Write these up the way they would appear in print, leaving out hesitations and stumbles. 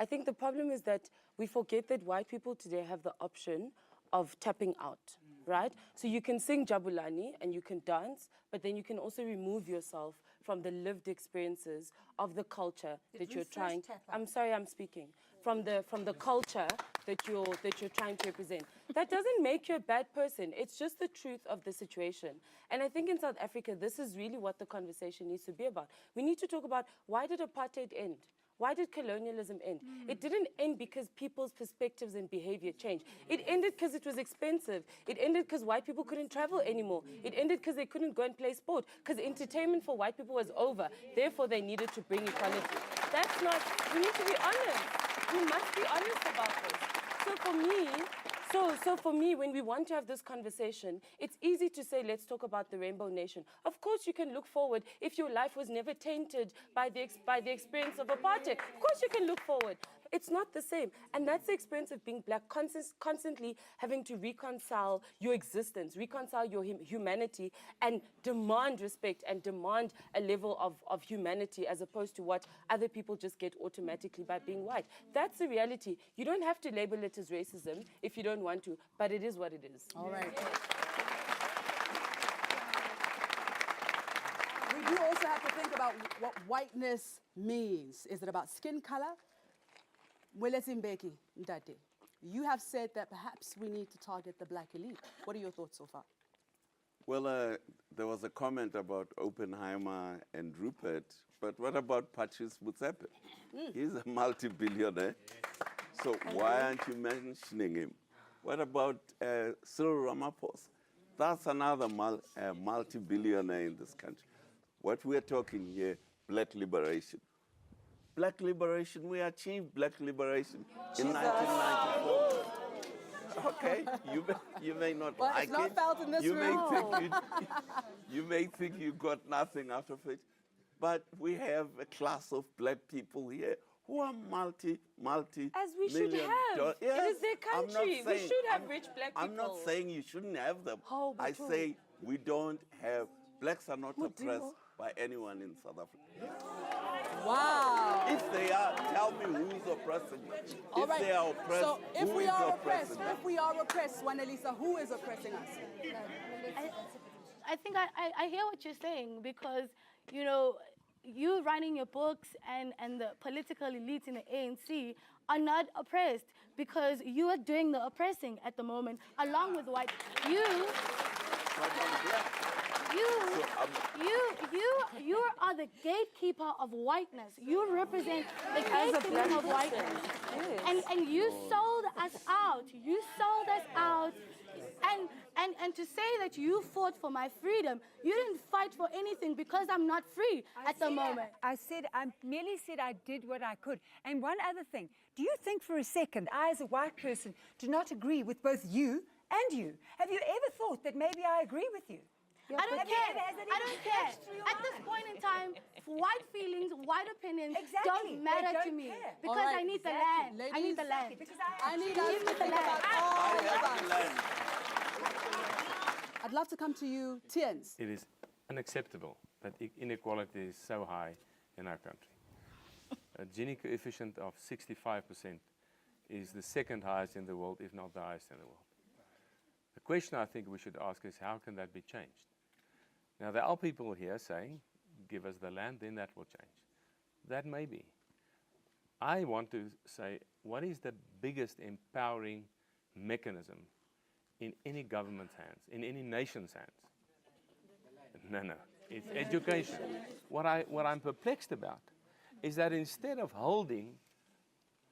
I think the problem is that we forget that white people today have the option of tapping out, right? So you can sing Jabulani and you can dance, but then you can also remove yourself from the lived experiences of the culture that you're trying. I'm sorry, I'm speaking. From the culture that you're trying to represent. That doesn't make you a bad person. It's just the truth of the situation. And I think in South Africa, this is really what the conversation needs to be about. We need to talk about, why did apartheid end? Why did colonialism end? It didn't end because people's perspectives and behavior changed. It ended because it was expensive. It ended because white people couldn't travel anymore. It ended because they couldn't go and play sport, because entertainment for white people was over. Therefore, they needed to bring equality. That's not, we need to be honest. We must be honest about this. So for me, when we want to have this conversation, it's easy to say, let's talk about the Rainbow Nation. Of course, you can look forward if your life was never tainted by the experience of apartheid. Of course, you can look forward. It's not the same. And that's the experience of being black, constantly having to reconcile your existence, reconcile your humanity, and demand respect and demand a level of humanity as opposed to what other people just get automatically by being white. That's the reality. You don't have to label it as racism if you don't want to, but it is what it is. All right. We do also have to think about what whiteness means. Is it about skin color? Mbeki, Ndate, you have said that perhaps we need to target the black elite. What are your thoughts so far? Well, there was a comment about Oppenheimer and Rupert, but what about Patrice Motsepe? He's a multi-billionaire. So why aren't you mentioning him? What about Cyril Ramaphosa? That's another multi-billionaire in this country. What we're talking here, black liberation. Black liberation, we achieved black liberation in 1994. Okay, you may not like it's not it. felt in this room. You may think you got nothing out of it, but we have a class of black people here who are multi As we should have. Yes, it is their country. We should have rich black people. I'm not saying you shouldn't have them. Oh, I say we don't have, blacks are not oppressed by anyone in South Africa. Wow. If they are, tell me who's oppressing them. All right. They are oppressed, so if who we is are oppressing oppressed, them? if we are oppressed, Wanelisa, who is oppressing us? I think I hear what you're saying, because, you know, you writing your books and the political elites in the ANC are not oppressed, because you are doing the oppressing at the moment, along with white. You are the gatekeeper of whiteness. You represent the gatekeeper of whiteness. Yes. And you sold us out. You sold us out. And to say that you fought for my freedom, you didn't fight for anything, because I'm not free at the moment. I merely said I did what I could. And one other thing, do you think for a second, I as a white person do not agree with both you and you? Have you ever thought that maybe I agree with you? I don't care. I don't care. At this point in time, white feelings, white opinions don't matter to me, because I need the land. Ladies, I need the land. Because I need us to think about all of us. I'd love to come to you, Tiens. It is unacceptable that inequality is so high in our country. A Gini coefficient of 65% is the second highest in the world, if not the highest in the world. The question I think we should ask is, how can that be changed? Now, there are people here saying, give us the land, then that will change. That may be. I want to say, what is the biggest empowering mechanism in any government's hands, in any nation's hands? No, it's education. What I'm perplexed about is that instead of holding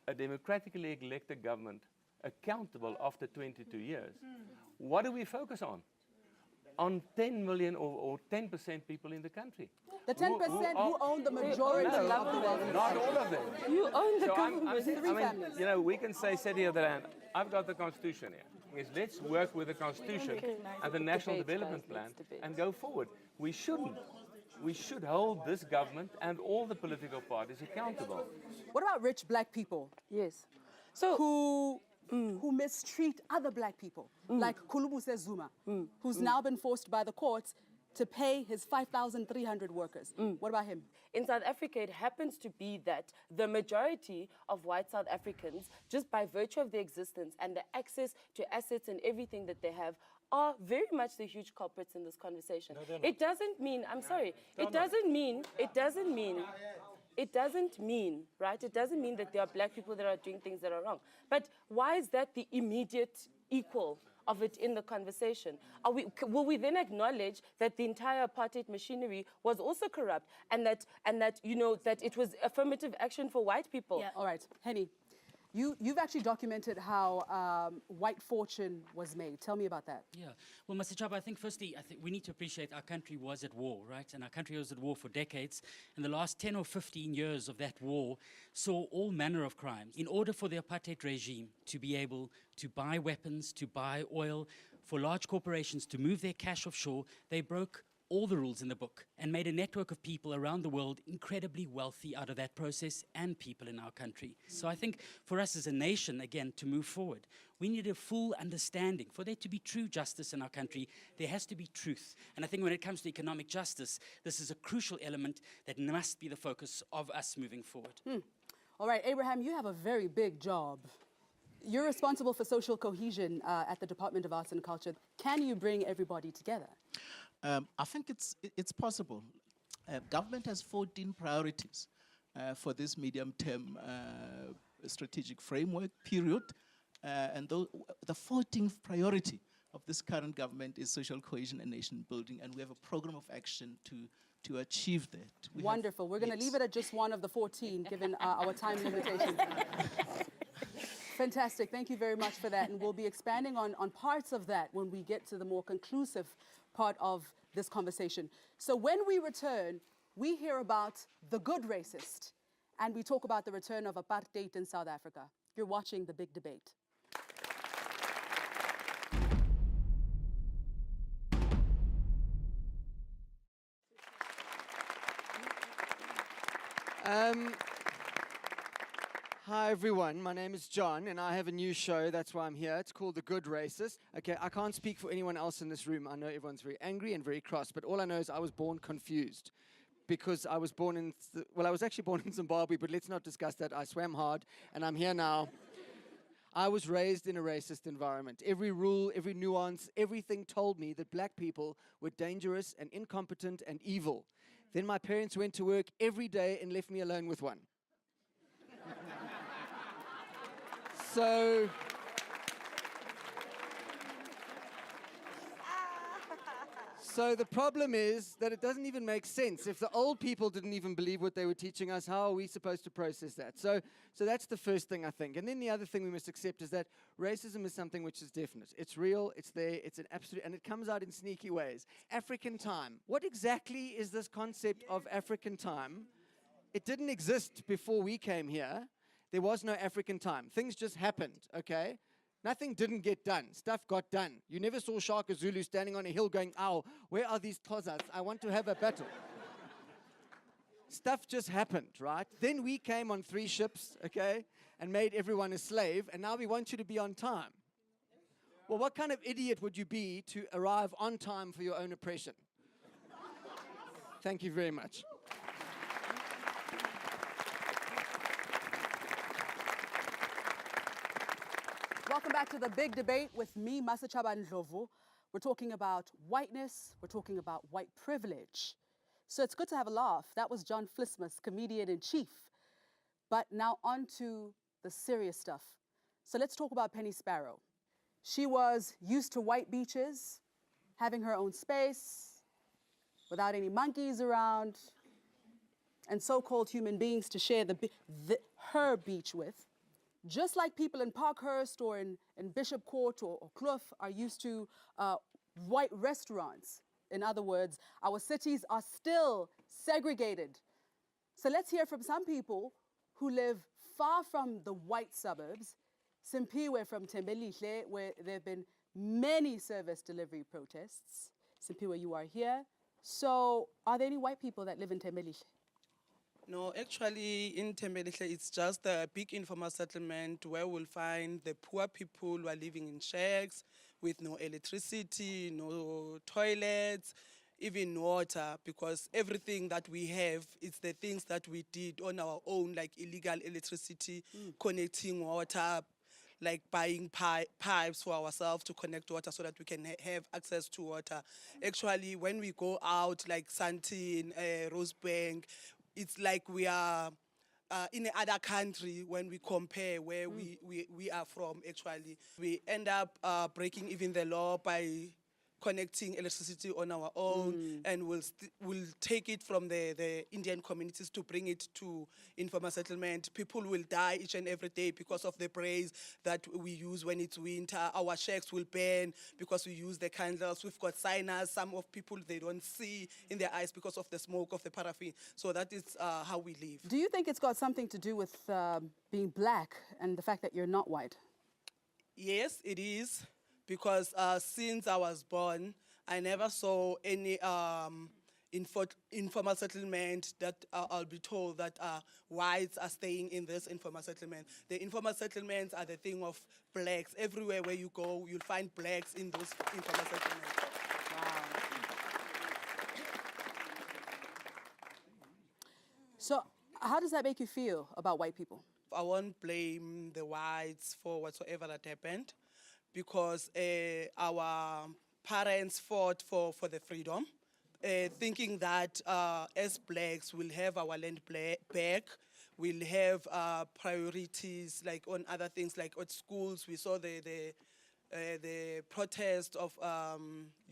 a democratically elected government accountable after 22 years, what do we focus on? On 10 million or 10% people in the country. The 10% who own the majority of the wealth. Not all of them. You own the government. You know, we can say, City of the Land, I've got the Constitution here. Yes, let's work with the Constitution and the National Development Plan and go forward. We shouldn't. We should hold this government and all the political parties accountable. What about rich black people? Yes. So who mistreat other black people, like Kulubuse Zuma, who's now been forced by the courts to pay his 5,300 workers. What about him? In South Africa, it happens to be that the majority of white South Africans, just by virtue of their existence and the access to assets and everything that they have, are very much the huge culprits in this conversation. It doesn't mean, I'm sorry, it doesn't mean, right? It doesn't mean that there are black people that are doing things that are wrong. But why is that the immediate equal of it in the conversation? Will we then acknowledge that the entire apartheid machinery was also corrupt and that you know, that it was affirmative action for white people? All right, Henny, you've actually documented how white fortune was made. Tell me about that. Yeah. Well, Mr. Chaba, I think firstly, we need to appreciate our country was at war, right? And our country was at war for decades. And the last 10 or 15 years of that war saw all manner of crimes. In order for the apartheid regime to be able to buy weapons, to buy oil, for large corporations to move their cash offshore, they broke all the rules in the book and made a network of people around the world incredibly wealthy out of that process, and people in our country. So I think for us as a nation, again, to move forward, we need a full understanding. For there to be true justice in our country, there has to be truth. And I think when it comes to economic justice, this is a crucial element that must be the focus of us moving forward. All right, Abraham, you have a very big job. You're responsible for social cohesion at the Department of Arts and Culture. Can you bring everybody together? I think it's possible. Government has 14 priorities for this medium-term strategic framework period. And the 14th priority of this current government is social cohesion and nation building. And we have a program of action to achieve that. Wonderful. We're going to leave it at just one of the 14, given our time limitations. Fantastic. Thank you very much for that. And we'll be expanding on parts of that when we get to the more conclusive part of this conversation. So when we return, we hear about the good racist, and we talk about the return of apartheid in South Africa. You're watching The Big Debate. Hi everyone, my name is John and I have a new show, that's why I'm here. It's called The Good Racist. Okay, I can't speak for anyone else in this room. I know everyone's very angry and very cross, but all I know is I was born confused. Because I was born in, I was actually born in Zimbabwe, but let's not discuss that. I swam hard and I'm here now. I was raised in a racist environment. Every rule, every nuance, everything told me that black people were dangerous and incompetent and evil. Then my parents went to work every day and left me alone with one. So the problem is that it doesn't even make sense. If the old people didn't even believe what they were teaching us, how are we supposed to process that? So that's the first thing, I think. And then the other thing we must accept is that racism is something which is definite. It's real, it's there, it's an absolute, and it comes out in sneaky ways. African time. What exactly is this concept of African time? It didn't exist before we came here. There was no African time. Things just happened, okay? Nothing didn't get done. Stuff got done. You never saw Shaka Zulu standing on a hill going, ow, where are these Xhosas? I want to have a battle. Stuff just happened, right? Then we came on 3 ships, okay, and made everyone a slave, and now we want you to be on time. Well, what kind of idiot would you be to arrive on time for your own oppression? Thank you very much. Welcome back to The Big Debate with me, Masachaba Ndlovu. We're talking about whiteness. We're talking about white privilege. So it's good to have a laugh. That was John Flismus, comedian-in-chief. But now on to the serious stuff. So let's talk about Penny Sparrow. She was used to white beaches, having her own space, without any monkeys around, and so-called human beings to share her beach with. Just like people in Parkhurst or in Bishop Court or Kloof are used to white restaurants. In other words, our cities are still segregated. So let's hear from some people who live far from the white suburbs, Simpiwe from Tembelihle, where there have been many service delivery protests. Simpiwe, you are here. So are there any white people that live in Tembelihle? No, actually in Tembelihle, it's just a big informal settlement where we'll find the poor people who are living in shacks with no electricity, no toilets, even water, because everything that we have is the things that we did on our own, like illegal electricity, connecting water, like buying pipes for ourselves to connect water so that we can have access to water. Actually, when we go out, like Sandton, Rosebank, it's like we are in another country when we compare where we are from, actually. We end up breaking even the law by connecting electricity on our own, and we'll take it from the Indian communities to bring it to informal settlement. People will die each and every day because of the braise that we use when it's winter. Our shacks will burn because we use the candles. We've got signers. Some of people, they don't see in their eyes because of the smoke of the paraffin. So that is how we live. Do you think it's got something to do with being black and the fact that you're not white? Yes, it is. Because since I was born, I never saw any informal settlement that I'll be told that whites are staying in this informal settlement. The informal settlements are the thing of blacks. Everywhere where you go, you'll find blacks in those informal settlements. Wow. So how does that make you feel about white people? I won't blame the whites for whatsoever that happened, because our parents fought for the freedom, thinking that as blacks we'll have our land back, we'll have priorities like on other things, like at schools. We saw the protest of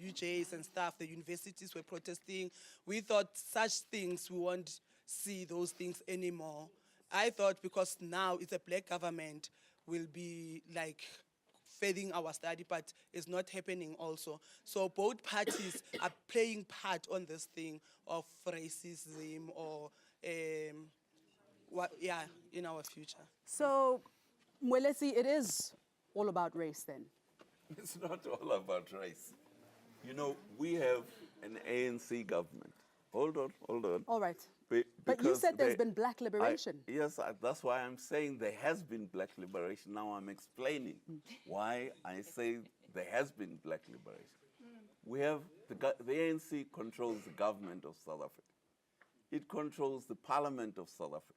UJs and stuff. The universities were protesting. We thought such things, we won't see those things anymore. I thought because now it's a black government, we'll be like fading our study, but it's not happening also. So both parties are playing part on this thing of racism or in our future. So, Mwelesi, it is all about race then? It's not all about race. You know, we have an ANC government. Hold on. All right. But you said there's been black liberation. Yes, that's why I'm saying there has been black liberation. Now I'm explaining why I say there has been black liberation. We have, the ANC controls the government of South Africa. It controls the parliament of South Africa.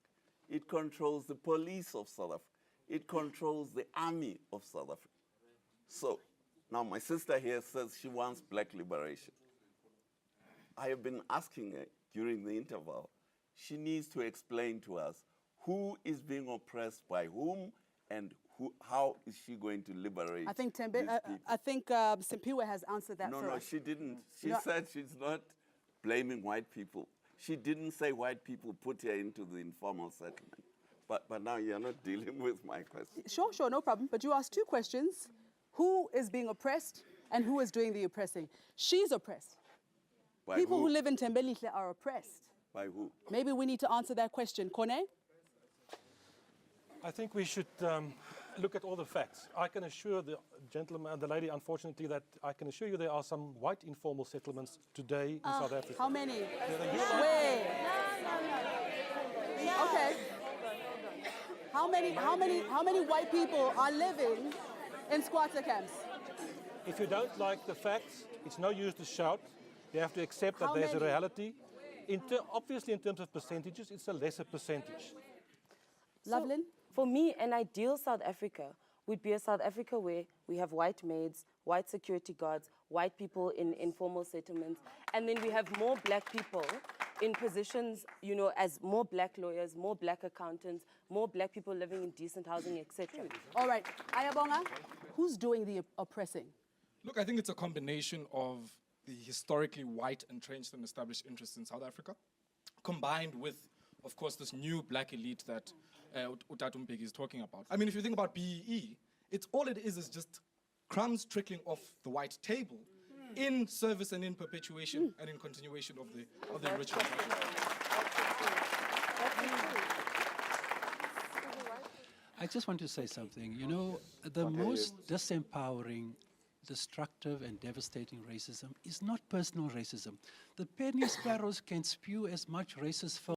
It controls the police of South Africa. It controls the army of South Africa. So, now my sister here says she wants black liberation. I have been asking her during the interval, she needs to explain to us who is being oppressed by whom and how is she going to liberate I think these Simpiwe has answered that first. No, she didn't. She said she's not blaming white people. She didn't say white people put her into the informal settlement. But now you're not dealing with my question. Sure, no problem. But you asked two questions. Who is being oppressed and who is doing the oppressing? She's oppressed. By People who live in Tembelihle are oppressed. By who? Maybe we need to answer that question. Kone? I think we should look at all the facts. I can assure the gentleman and the lady, unfortunately, that I can assure you there are some white informal settlements today in South Africa. How many? Where? Okay. How many white people are living in squatter camps? If you don't like the facts, it's no use to shout. You have to accept that How there's a many? reality. Obviously, in terms of percentages, it's a lesser percentage. Lovelyn? For me, an ideal South Africa would be a South Africa where we have white maids, white security guards, white people in informal settlements, and then we have more black people in positions, you know, as more black lawyers, more black accountants, more black people living in decent housing, etc. All right. Ayabonga, who's doing the oppressing? Look, I think it's a combination of the historically white entrenched and established interests in South Africa, combined with, of course, this new black elite that Utatumbeki is talking about. I mean, if you think about BEE, all it is just crumbs trickling off the white table in service and in perpetuation and in continuation of the ritual. I just want to say something. You know, the most disempowering, destructive and devastating racism is not personal racism. The penny sparrows can spew as much racist filth